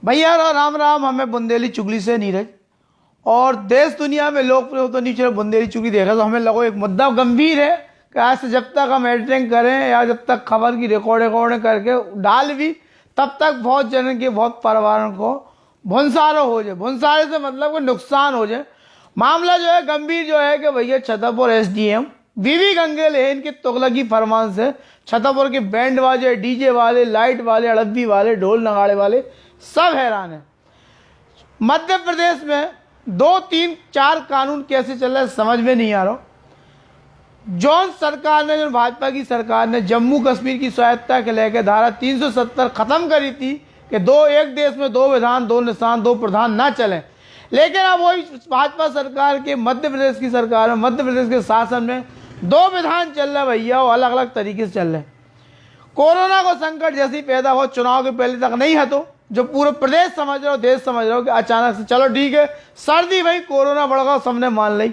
भैया राम राम। हमें बुंदेली चुगली से नीरज और देश दुनिया में लोकप्रिय हो तो नीचे बुंदेली चुगली देखा तो हमें लगो एक मुद्दा गंभीर है कि आज से जब तक हम एडिटिंग करें या जब तक खबर की रिकॉर्डिंग करके डाल भी तब तक बहुत जन के बहुत परिवारों को भुनसारो हो जाए। भुनसारे से मतलब को नुकसान हो जाए। मामला जो है गंभीर जो है कि भैया छतरपुर एसडीएम वीवी गंगेल है, इनके तुगलकी फरमान से छतरपुर के बैंड वाले, डीजे वाले, लाइट वाले, अड़ब्बी वाले, ढोल नगाड़े वाले सब हैरान है। मध्य प्रदेश में 2, 3, 4 कानून कैसे चल रहा है समझ में नहीं आ रहा। जौन सरकार ने, जो भाजपा की सरकार ने जम्मू कश्मीर की स्वायत्तता के लेकर धारा 370 खत्म करी थी कि एक देश में 2 विधान, 2 निशान, 2 प्रधान ना चलें, लेकिन अब वही भाजपा सरकार के मध्य प्रदेश की सरकार में, मध्य प्रदेश के शासन में 2 विधान चल रहे भैया, वो अलग अलग तरीके से चल रहे। कोरोना को संकट जैसी पैदा हो, चुनाव के पहले तक नहीं है तो जो पूरे प्रदेश समझ रहे हो, देश समझ रहे हो कि अचानक से चलो ठीक है सर्दी भाई कोरोना बढ़ गया, सबने मान ली।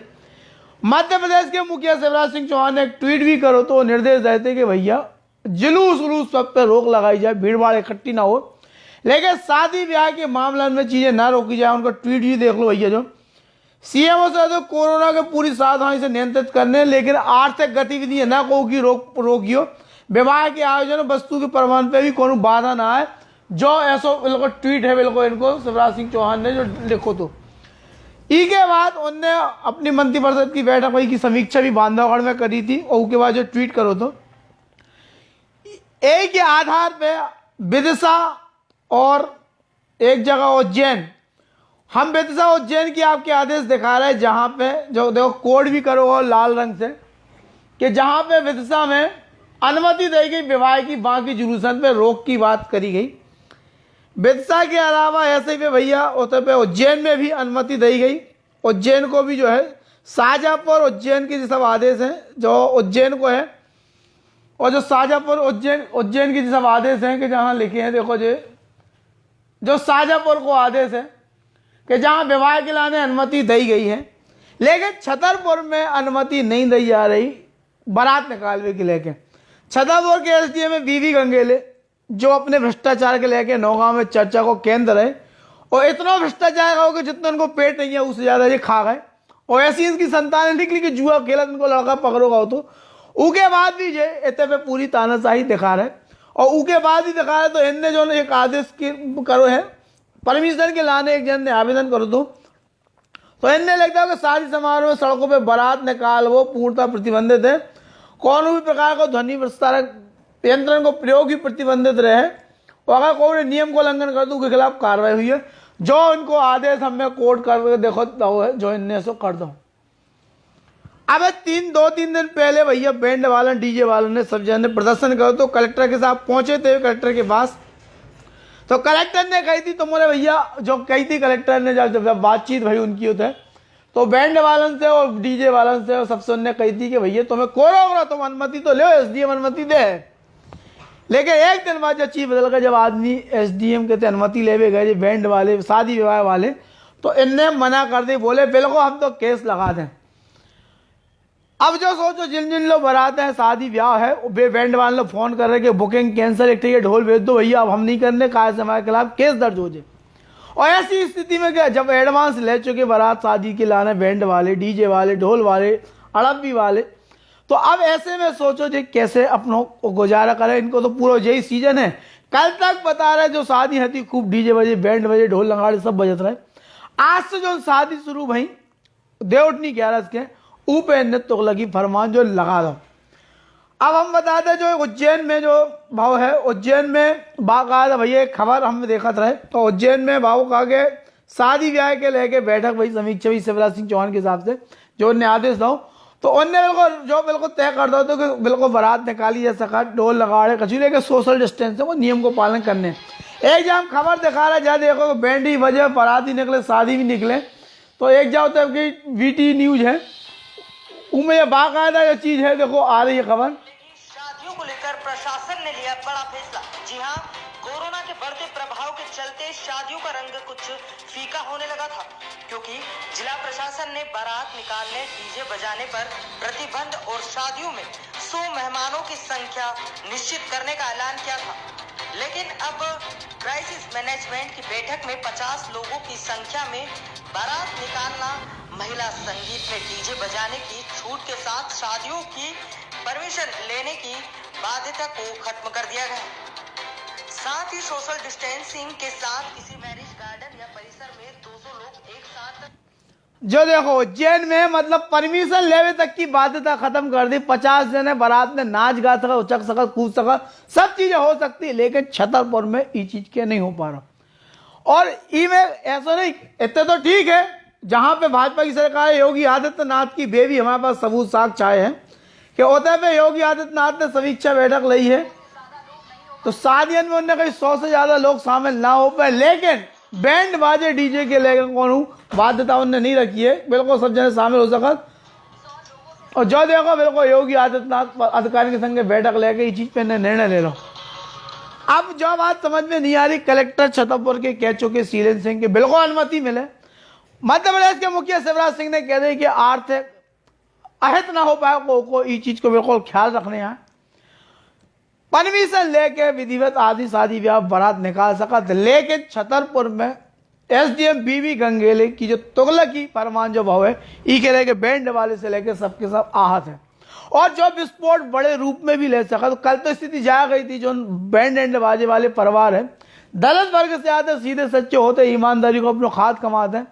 मध्य प्रदेश के मुखिया शिवराज सिंह चौहान ने एक ट्वीट भी करो तो निर्देश देते कि भैया जुलूस उलूस सब पे रोक लगाई जाए, भीड़ भाड़ इकट्ठी ना हो, लेकिन शादी ब्याह के मामले में चीजें ना रोकी जाए। उनका ट्वीट भी देख लो भैया, जो सीएमओ से तो कोरोना के पूरी सावधानी से नियंत्रित करने, लेकिन आर्थिक गतिविधि न को रोकियो, विवाह के आयोजन वस्तु के प्रमाण पे भी कोई बाधा ना आए। जो ऐसा बिल्कुल ट्वीट है बिल्कुल इनको शिवराज सिंह चौहान ने जो लिखो तो के बाद उनने अपनी मंत्रिपरिषद की बैठक वही की समीक्षा भी बांधवगढ़ में करी थी और उसके बाद जो ट्वीट करो तो एक के आधार पे विदिशा और एक जगह उज्जैन, हम विदिशा उज्जैन की आपके आदेश दिखा रहे हैं जहां पे जो देखो कोड भी करो लाल रंग से कि जहां पे विदिशा में अनुमति दी गई विवाह की, बाकी जुलूसन पे रोक की बात करी गई। विदिशा के अलावा ऐसे भी भैया उतर पे उज्जैन में भी अनुमति दी गई। उज्जैन को भी जो है शाहजहाँपुर उज्जैन के सब आदेश हैं जो उज्जैन को है, और जो शाहजहाँपुर उज्जैन के सब आदेश हैं कि जहाँ लिखे हैं देखो जो शाहजहाँपुर को आदेश है कि जहाँ विवाह के लाने अनुमति दी गई है, लेकिन छतरपुर में अनुमति नहीं दी जा रही बारात निकालने के लेके। छतरपुर के एसडीएम में वीवी गंगेले जो अपने भ्रष्टाचार के लेके नौगांव में चर्चा को केंद्र है, और इतना भ्रष्टाचार हो कि जितना उनको पेट नहीं है उससे ज्यादा ये खा गए, और ऐसी इनकी संतान निकली कि जुआ खेला इनको लड़का पकड़ोगा तो उसके बाद भी ये इतने पे पूरी तानाशाही दिखा रहे, और उसके बाद ही दिखा रहे तो इनने जो एक आदेश करो है परमिशन के लाने एक जन ने आवेदन करो तो इनने लगता है कि शादी समारोह में सड़कों पर बारात निकाल वो पूर्णतः प्रतिबंधित है। कौन भी प्रकार का ध्वनि प्रसारक यंत्र को प्रयोग ही प्रतिबंधित रहे, और अगर कोई नियम को उल्लंघन कर दो उसके खिलाफ कार्रवाई हुई है। जो इनको आदेश हमें कोर्ट कर देखो तो है जो इनने सो कर दो। अब 2-3 दिन पहले भैया बैंड वाले, डीजे वालों ने सब जन ने प्रदर्शन करो तो कलेक्टर के साथ पहुंचे थे कलेक्टर के पास, तो कलेक्टर ने कही थी तुम्हारे भैया जो कही थी कलेक्टर ने जब बातचीत भाई उनकी होता है तो बैंड वालन से और डीजे वालन से और सबसे उनने कही थी कि भैया तुम्हें कोरोना तुम अनुमति तो लो, एसडीएम अनुमति दे। लेकिन एक दिन बाद जब चीफ बदल गया, जब आदमी एसडीएम के अनुमति लेवे गए बैंड वाले, शादी विवाह वाले, तो इनने मना कर दी, बोले बिल्कुल हम तो केस लगा दें। अब जो सोचो जिन जिन लोग बराते हैं शादी ब्याह है वे बैंड वाले लोग फोन कर रहे कि बुकिंग कैंसिल, एक ठीक है ढोल भेज दो भैया, अब हम नहीं करने का हमारे खिलाफ केस दर्ज हो जाए। और ऐसी स्थिति में क्या जब एडवांस ले चुके बारात शादी के लाने बैंड वाले, डीजे वाले, ढोल वाले, अड़ब्बी वाले, तो अब ऐसे में सोचो जी कैसे अपनों को गुजारा करें। इनको तो पूरा यही सीजन है। कल तक बता रहे जो शादी है खूब डीजे बजे, बैंड बजे, ढोल नगाड़े सब बजत रहे। आज से जो शादी शुरू भाई देवटनी 11 के ऊपर नृत्य लगी फरमान जो लगा दो। अब हम बताते हैं जो उज्जैन में जो भाव है, उज्जैन में बाकायदा भैया एक खबर हमने देखा था तो उज्जैन में भाव कहा गया शादी ब्याह के लेके बैठक भाई समीक्षा भी शिवराज सिंह चौहान के हिसाब से जो उन्हें आदेश दो तो उनने बिल्कुल तय कर दो तो कि बिल्कुल बारात निकाली जा सका, ढोल लगाड़े कचू लेके सोशल डिस्टेंस है वो नियम को पालन करने। एक जब हम खबर दिखा रहे जहाँ देखो बैंड ही बजे, बारात ही निकले, शादी भी निकले, तो एक जाओ तब की वीटी न्यूज है उनमें ये बाकायदा ये चीज है देखो आ रही है खबर। शादियों को लेकर प्रशासन ने लिया बड़ा फैसला। जी हाँ, कोरोना के बढ़ते प्रभाव के चलते शादियों का रंग कुछ फीका होने लगा था, क्योंकि जिला प्रशासन ने बारात निकालने, डीजे बजाने पर प्रतिबंध और शादियों में 100 मेहमानों की संख्या निश्चित करने का ऐलान किया था। लेकिन अब क्राइसिस मैनेजमेंट की बैठक में 50 लोगों की संख्या में बारात निकालना, महिला संगीत में डीजे बजाने की छूट के साथ शादियों की परमिशन लेने की बाध्यता को खत्म कर दिया गया। साथ ही सोशल डिस्टेंसिंग के साथ किसी मैरिज गार्डन या परिसर में 200 लोग एक साथ जो देखो उज्जैन में मतलब परमिशन लेवे तक की बाध्यता खत्म कर दी। 50 जने बारात में नाच गा सका, उचक सका, कूद सका, सब चीजें हो सकती है, लेकिन छतरपुर में ये चीज के नहीं हो पा रहा। और ई में ऐसा नहीं, इतने तो ठीक है, जहां पे भाजपा की सरकार है, योगी आदित्यनाथ की बेबी हमारे पास सबूत साख छाए हैं कि ओते पे योगी आदित्यनाथ ने समीक्षा बैठक ली है, तो शादियों में उनने कहीं 100 से ज्यादा लोग शामिल ना हो पाए, लेकिन बैंड बाजे डीजे के लेकर कौन बाध्यता उनने नहीं रखी है, बिल्कुल सब जने शामिल हो सकत। और जो देखो बिल्कुल योगी आदित्यनाथ अधिकारी के संग बैठक लेके इस चीज पे निर्णय ले लो। अब जो बात समझ में नहीं आ रही, कलेक्टर छतरपुर के कह चुके शीलन सिंह के बिल्कुल अनुमति मिले। मध्य प्रदेश के मुखिया शिवराज सिंह ने कह दिया कि आर्थिक अहित ना हो पाए को इस चीज को बिल्कुल ख्याल रखने हैं, परमिशन लेके विधिवत आदि शादी ब्याह बारात निकाल सका। लेकिन छतरपुर में एसडीएम बीबी गंगेले की जो तुगलकी फरमान जो भाव है, ई के लेके बैंड वाले से लेके सबके सब आहत है, और जो विस्फोट बड़े रूप में भी ले सका। तो कल तो स्थिति जा गई थी, जो बैंड एंड बाजे वाले परिवार है दलित वर्ग से आते, सीधे सच्चे होते, ईमानदारी को अपना खाद कमाते हैं,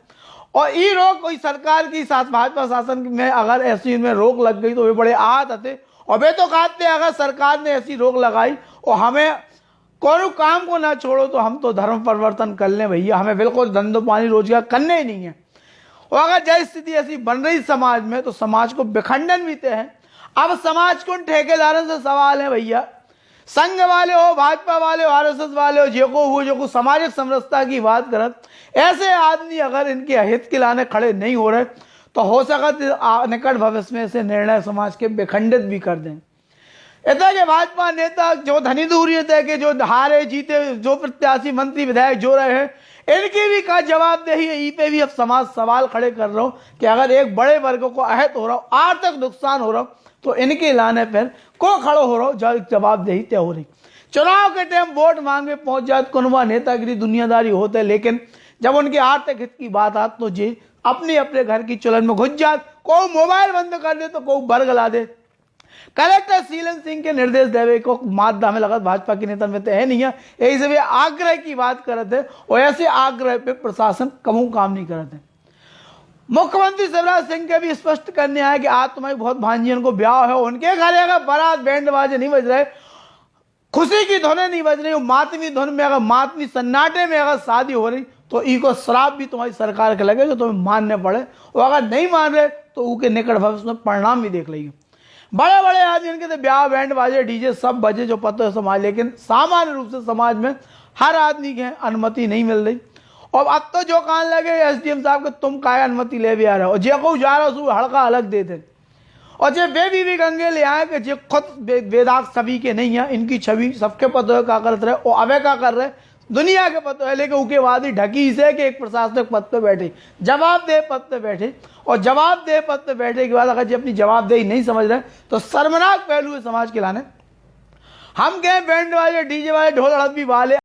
और ई रोक कोई सरकार की साथ भाजपा शासन में अगर ऐसी इनमें रोक लग गई तो वे बड़े आहत आते। और वे तो कहते अगर सरकार ने ऐसी रोक लगाई और हमें कोई काम को ना छोड़ो तो हम तो धर्म परिवर्तन कर लें भैया, हमें बिल्कुल धंधो पानी रोजगार करने ही नहीं है। और अगर जय स्थिति ऐसी बन रही समाज में तो समाज को विखंडन भी तय है। अब समाज को ठेकेदारों से सवाल है भैया, संघ वाले हो, भाजपा वाले हो, आरएसएस वाले हो, जो को सामाजिक समरसता की बात करत, ऐसे आदमी अगर इनके हित के लाने खड़े नहीं हो रहे तो हो सकता निकट भविष्य में ऐसे निर्णय समाज के विखंडित भी कर दें। इतना के भाजपा नेता जो धनी दूरियत है कि जो हारे जीते जो प्रत्याशी मंत्री विधायक जो रहे हैं, इनकी भी का जवाबदेही है। ई पे भी अब समाज सवाल खड़े कर रहा हो कि अगर एक बड़े वर्ग को आहत हो रहा हो, आर्थिक नुकसान हो रहा हो, तो इनके लाने पर को खड़ो हो रहा हो, जवाबदेही तय हो रही। चुनाव के टाइम वोट मांगे पहुंच जाए कुनवा नेतागिरी दुनियादारी होते है, लेकिन जब उनके आर्थिक हित की बात आती तो जी अपने अपने घर की चुलन में घुस जात, को मोबाइल बंद कर दे तो को बर्ग ला दे। कलेक्टर शीलन सिंह के निर्देश देवे को मादा में लगा भाजपा के नेता में तो है नहीं है, यही से वे आग्रह की बात करते हैं, और ऐसे आग्रह पे प्रशासन कमू काम नहीं करते। मुख्यमंत्री शिवराज सिंह के भी स्पष्ट करने आया कि आज तुम्हारी बहुत भांजियन को ब्याह है, उनके घर अगर बारात बैंड बाजे नहीं बज रहे, खुशी की धुनें नहीं बज रही, मातमी धुन में अगर मातमी सन्नाटे में अगर शादी हो रही तो इको श्राप भी तुम्हारी सरकार के लगे जो तुम्हें मानने पड़े, और अगर नहीं मान रहे तो उनके निकट भविष्य में परिणाम भी देख लेंगे। बड़े बड़े आदमी इनके तो ब्याह बैंड बाजे डीजे सब बजे जो पता है समाज, लेकिन सामान्य रूप से समाज में हर आदमी की अनुमति नहीं मिल रही। और अब तो जो कान लगे एसडीएम साहब के तुम काय अनुमति ले भी आ रहे हो, जे को जा रहा हो हड़का अलग देते, और जे बेबी भी गंगे ले आए कि जे खुद वेदाक सभी के नहीं है, इनकी छवि सबके पता है क्या करते रहे, और अवे क्या कर रहे दुनिया के पता है, लेकिन उसके बाद ही ढकी से कि एक प्रशासनिक पद पे बैठे, जवाबदेह पद पे बैठे, और जवाबदेह पद पे बैठे के बाद अगर जे अपनी जवाबदेही नहीं समझ रहे तो शर्मनाक पहलू है समाज के लाने। हम कहें बैंड वाले डीजे वाले ढोल हड़प्पी वाले